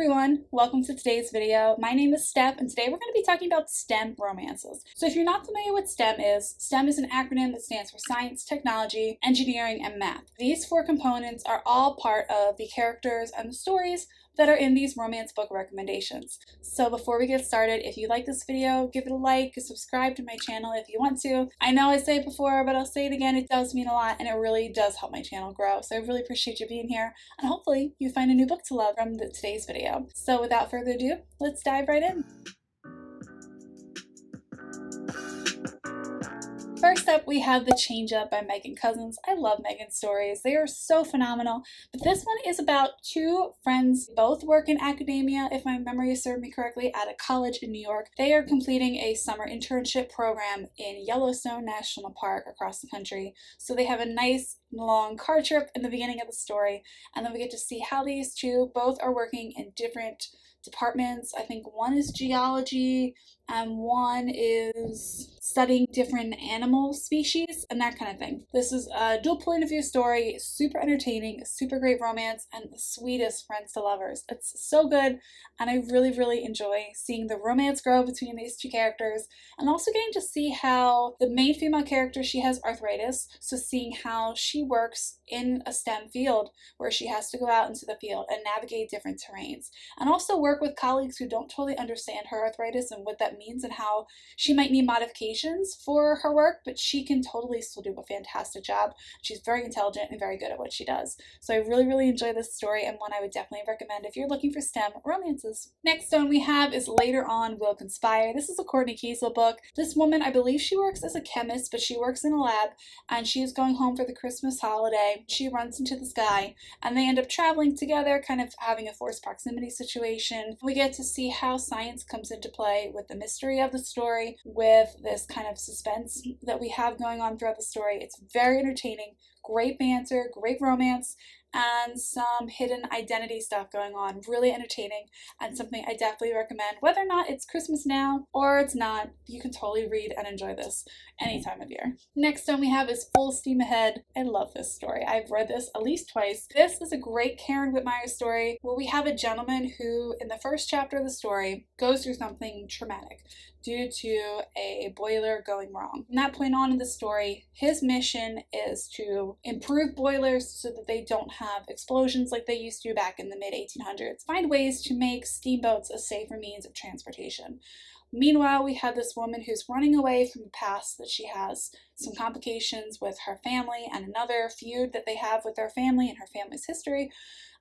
everyone, welcome to today's video. My name is Steph and today we're going to be talking about STEM romances. So if you're not familiar with STEM is an acronym that stands for science, technology, engineering, and math. These four components are all part of the characters and the stories that are in these romance book recommendations. So before we get started, if you like this video, give it a like, subscribe to my channel if you want to. I know I say it before, but I'll say it again, it does mean a lot and it really does help my channel grow. So I really appreciate you being here and hopefully you find a new book to love from today's video. So without further ado, let's dive right in. First up, we have The Change Up by Megan Cousins. I love Megan's stories. They are so phenomenal. But this one is about two friends, both work in academia, if my memory serves me correctly, at a college in New York. They are completing a summer internship program in Yellowstone National Park across the country. So they have a nice long car trip in the beginning of the story, and then we get to see how these two both are working in different departments. I think one is geology and one is studying different animal species and that kind of thing. This is a dual point of view story, super entertaining, super great romance, and the sweetest friends to lovers. It's so good, and I really enjoy seeing the romance grow between these two characters, and also getting to see how the main female character, she has arthritis, so seeing how she works in a STEM field where she has to go out into the field and navigate different terrains, and also work with colleagues who don't totally understand her arthritis and what that means and how she might need modifications for her work, but she can totally still do a fantastic job. She's very intelligent and very good at what she does. So I really enjoy this story, and one I would definitely recommend if you're looking for STEM romances. Next one we have is Later On We'll Conspire. This is a Courtney Kiesel book. This woman, I believe she works as a chemist, but she works in a lab, and she is going home for the Christmas holiday. She runs into this guy, and they end up traveling together, kind of having a forced proximity situation. We get to see how science comes into play with the mystery of the story, with this kind of suspense that we have going on throughout the story. It's very entertaining, great banter, great romance, and some hidden identity stuff going on. Really entertaining and something I definitely recommend. Whether or not it's Christmas now or it's not, you can totally read and enjoy this any time of year. Next one we have is Full Steam Ahead. I love this story. I've read this at least twice. This is a great Karen Whitmire story where we have a gentleman who, in the first chapter of the story, goes through something traumatic due to a boiler going wrong. From that point on in the story, his mission is to improve boilers so that they don't have explosions like they used to back in the mid-1800s. Find ways to make steamboats a safer means of transportation. Meanwhile, we have this woman who's running away from the past, that she has some complications with her family and another feud that they have with their family and her family's history.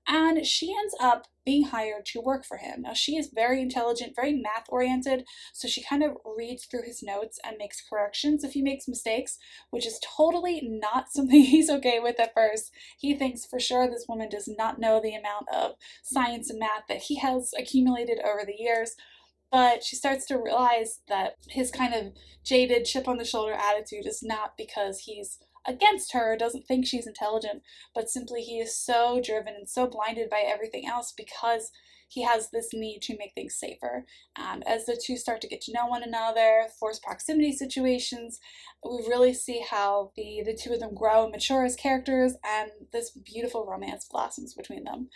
And she ends up being hired to work for him. Now, she is very intelligent, very math-oriented, so she kind of reads through his notes and makes corrections if he makes mistakes, which is totally not something he's okay with at first. He thinks for sure this woman does not know the amount of science and math that he has accumulated over the years. But she starts to realize that his kind of jaded, chip-on-the-shoulder attitude is not because he's against her, doesn't think she's intelligent, but simply he is so driven and so blinded by everything else because he has this need to make things safer. And as the two start to get to know one another, forced proximity situations, we really see how the two of them grow and mature as characters, and this beautiful romance blossoms between them.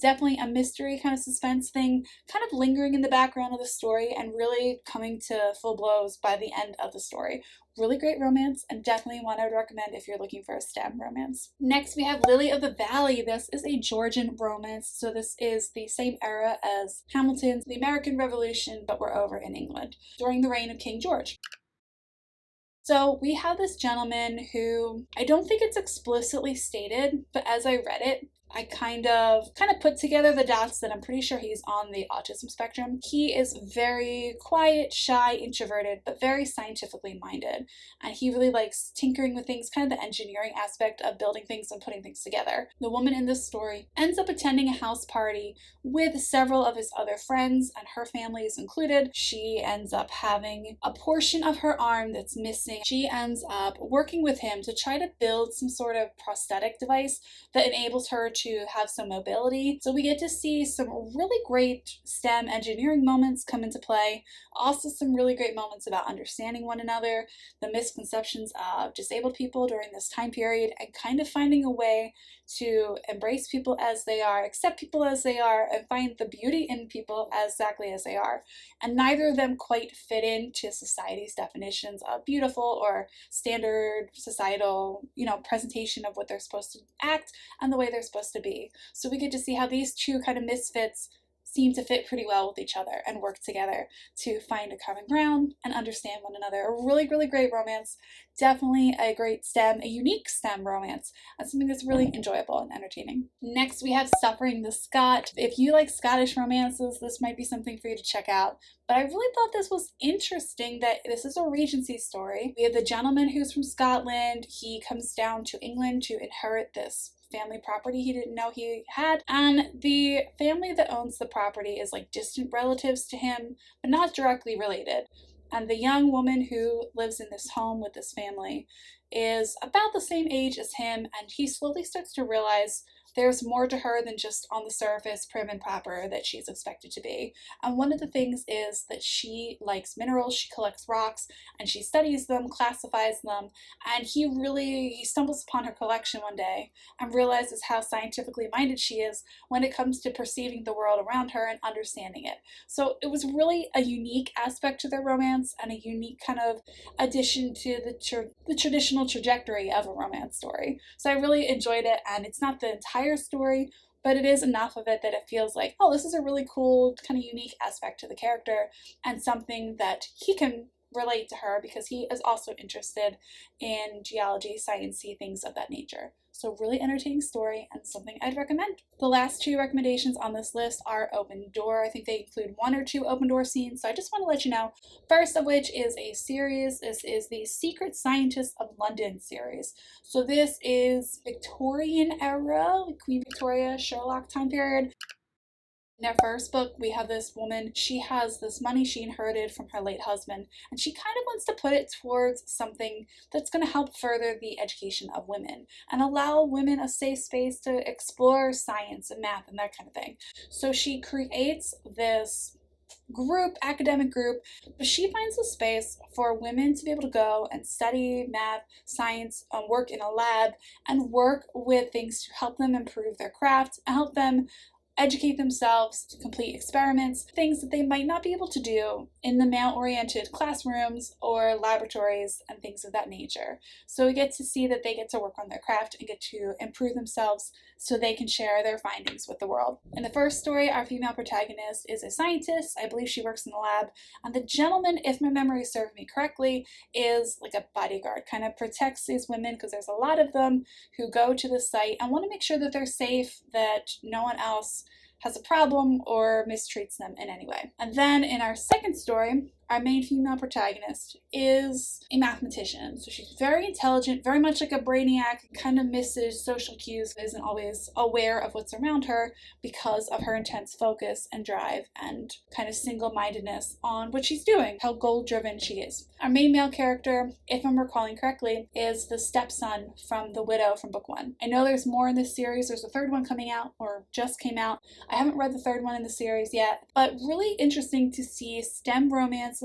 Definitely a mystery kind of suspense thing, kind of lingering in the background of the story and really coming to full blows by the end of the story. Really great romance, and definitely one I would recommend if you're looking for a STEM romance. Next, we have Lily of the Valley. This is a Georgian romance, so this is the same era as Hamilton's The American Revolution, but we're over in England during the reign of King George. So we have this gentleman who, I don't think it's explicitly stated, but as I read it, I kind of put together the dots that I'm pretty sure he's on the autism spectrum. He is very quiet, shy, introverted, but very scientifically minded. And he really likes tinkering with things, kind of the engineering aspect of building things and putting things together. The woman in this story ends up attending a house party with several of his other friends, and her family is included. She ends up having a portion of her arm that's missing. She ends up working with him to try to build some sort of prosthetic device that enables her to have some mobility. So we get to see some really great STEM engineering moments come into play. Also some really great moments about understanding one another, the misconceptions of disabled people during this time period, and kind of finding a way to embrace people as they are, accept people as they are, and find the beauty in people exactly as they are. And neither of them quite fit into society's definitions of beautiful or standard societal, presentation of what they're supposed to act and the way they're supposed to be. So we get to see how these two kind of misfits seem to fit pretty well with each other and work together to find a common ground and understand one another. A really, really great romance. Definitely a great STEM, a unique STEM romance, and something that's really enjoyable and entertaining. Next, we have Suffering the Scot. If you like Scottish romances, this might be something for you to check out. But I really thought this was interesting that this is a Regency story. We have the gentleman who's from Scotland. He comes down to England to inherit this family property he didn't know he had, and the family that owns the property is like distant relatives to him, but not directly related. And the young woman who lives in this home with this family is about the same age as him, and he slowly starts to realize there's more to her than just on the surface prim and proper that she's expected to be. And one of the things is that she likes minerals, she collects rocks, and she studies them, classifies them, and he stumbles upon her collection one day and realizes how scientifically minded she is when it comes to perceiving the world around her and understanding it. So it was really a unique aspect to their romance and a unique kind of addition to the traditional trajectory of a romance story. So I really enjoyed it, and it's not the entire story, but it is enough of it that it feels like, oh, this is a really cool, kind of unique aspect to the character and something that he can relate to her because he is also interested in geology, sciencey things of that nature. So really entertaining story and something I'd recommend. The last two recommendations on this list are Open Door. I think they include 1 or 2 open door scenes, so I just want to let you know. First of which is a series. This is the Secret Scientists of London series. So this is Victorian era, Queen Victoria, Sherlock time period. In our first book, we have this woman. She has this money she inherited from her late husband, and she kind of wants to put it towards something that's going to help further the education of women and allow women a safe space to explore science and math and that kind of thing. So she creates this academic group, but she finds a space for women to be able to go and study math, science, work in a lab, and work with things to help them improve their craft and help them educate themselves to complete experiments, things that they might not be able to do in the male-oriented classrooms or laboratories and things of that nature. So we get to see that they get to work on their craft and get to improve themselves so they can share their findings with the world. In the first story, our female protagonist is a scientist. I believe she works in the lab, and the gentleman, if my memory serves me correctly, is like a bodyguard, kind of protects these women because there's a lot of them who go to the site and want to make sure that they're safe, that no one else has a problem or mistreats them in any way. And then in our second story, our main female protagonist is a mathematician. So she's very intelligent, very much like a brainiac, kind of misses social cues, isn't always aware of what's around her because of her intense focus and drive and kind of single-mindedness on what she's doing, how goal-driven she is. Our main male character, if I'm recalling correctly, is the stepson from the widow from book 1. I know there's more in this series. There's a third one coming out or just came out. I haven't read the third one in the series yet, but really interesting to see STEM romances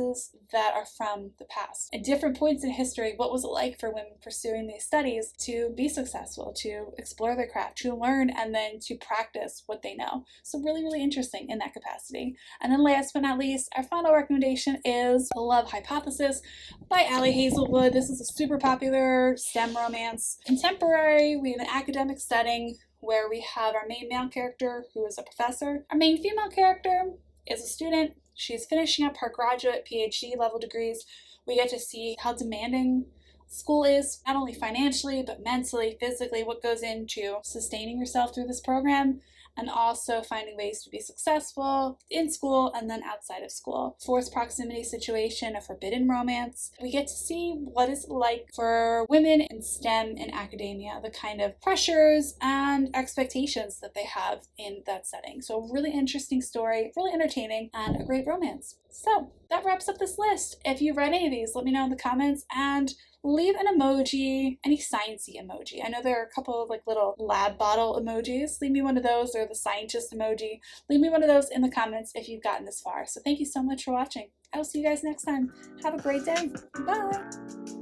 that are from the past. At different points in history, what was it like for women pursuing these studies to be successful, to explore their craft, to learn, and then to practice what they know. So really, really interesting in that capacity. And then last but not least, our final recommendation is The Love Hypothesis by Ali Hazelwood. This is a super popular STEM romance. Contemporary, we have an academic setting where we have our main male character who is a professor. Our main female character is a student. She's finishing up her graduate PhD level degrees. We get to see how demanding school is, not only financially, but mentally, physically, what goes into sustaining yourself through this program, and also finding ways to be successful in school and then outside of school. Forced proximity situation, a forbidden romance. We get to see what it's like for women in STEM in academia, the kind of pressures and expectations that they have in that setting. So a really interesting story, really entertaining, and a great romance. So that wraps up this list. If you've read any of these, let me know in the comments, and leave an emoji, any sciencey emoji. I know there are a couple of like little lab bottle emojis. Leave me one of those, or the scientist emoji. Leave me one of those in the comments if you've gotten this far. So thank you so much for watching. I will see you guys next time. Have a great day. Bye.